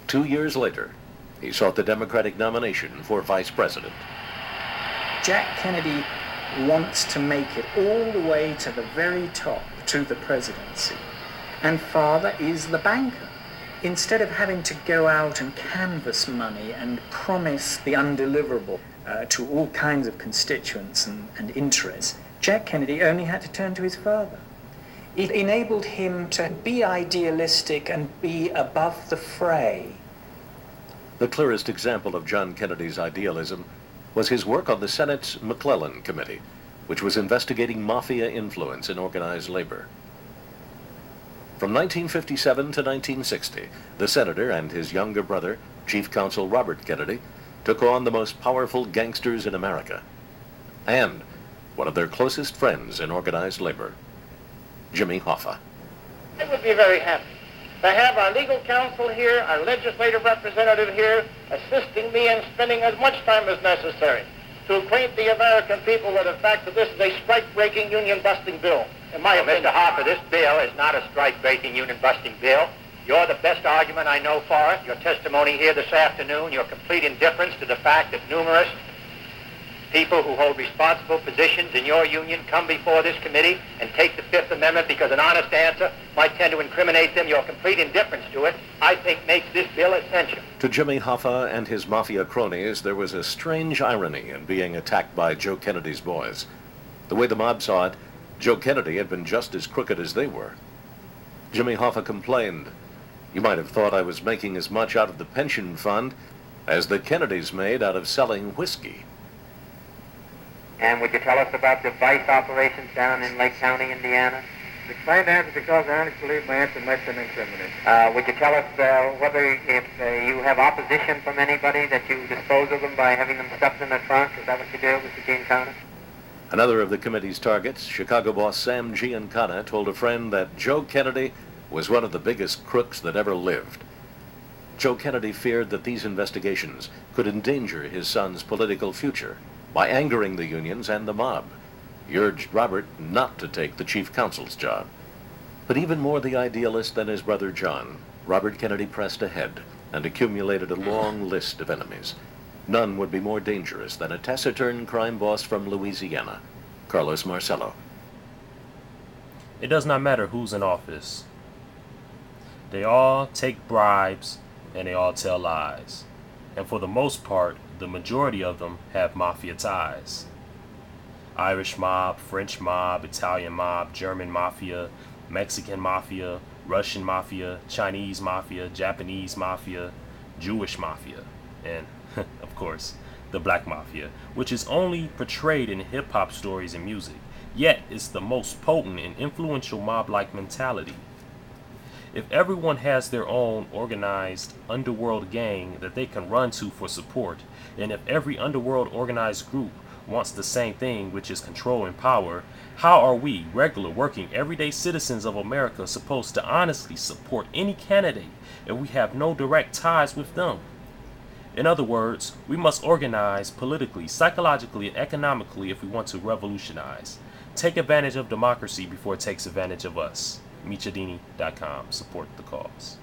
2 years later, he sought the Democratic nomination for vice president. Jack Kennedy wants to make it all the way to the very top, to the presidency. And father is the banker. Instead of having to go out and canvass money and promise the undeliverable to all kinds of constituents and interests, Jack Kennedy only had to turn to his father. It enabled him to be idealistic and be above the fray. The clearest example of John Kennedy's idealism was his work on the Senate's McClellan Committee, which was investigating Mafia influence in organized labor. From 1957 to 1960, the senator and his younger brother, Chief Counsel Robert Kennedy, took on the most powerful gangsters in America, and one of their closest friends in organized labor, Jimmy Hoffa. I would be very happy to have our legal counsel here, our legislative representative here, assisting me in spending as much time as necessary to acquaint the American people with the fact that this is a strike-breaking, union-busting bill. In my opinion, Mr. Hoffa, this bill is not a strike-breaking, union-busting bill. You're the best argument I know for it. Your testimony here this afternoon, your complete indifference to the fact that numerous people who hold responsible positions in your union come before this committee and take the Fifth Amendment because an honest answer might tend to incriminate them. Your complete indifference to it, I think, makes this bill essential. To Jimmy Hoffa and his Mafia cronies, there was a strange irony in being attacked by Joe Kennedy's boys. The way the mob saw it, Joe Kennedy had been just as crooked as they were. Jimmy Hoffa complained, "You might have thought I was making as much out of the pension fund as the Kennedys made out of selling whiskey." And would you tell us about the vice operations down in Lake County, Indiana? Decline to answer because I honestly believe my answer might have been incriminating. Would you tell us whether if you have opposition from anybody that you dispose of them by having them stuffed in the trunk? Is that what you do, Mr. Giancana? Another of the committee's targets, Chicago boss Sam Giancana, told a friend that Joe Kennedy was one of the biggest crooks that ever lived. Joe Kennedy feared that these investigations could endanger his son's political future by angering the unions and the mob. He urged Robert not to take the chief counsel's job. But even more the idealist than his brother John, Robert Kennedy pressed ahead and accumulated a long list of enemies. None would be more dangerous than a taciturn crime boss from Louisiana, Carlos Marcello. It does not matter who's in office. They all take bribes and they all tell lies. And for the most part, the majority of them have mafia ties. Irish mob, French mob, Italian mob, German mafia, Mexican mafia, Russian mafia, Chinese mafia, Japanese mafia, Jewish mafia, and of course, the black mafia, which is only portrayed in hip-hop stories and music, yet it's the most potent and influential mob-like mentality. If everyone has their own organized underworld gang that they can run to for support, and if every underworld organized group wants the same thing, which is control and power, how are we, regular, working, everyday citizens of America, supposed to honestly support any candidate if we have no direct ties with them? In other words, we must organize politically, psychologically, and economically if we want to revolutionize. Take advantage of democracy before it takes advantage of us. Michadini.com. Support the cause.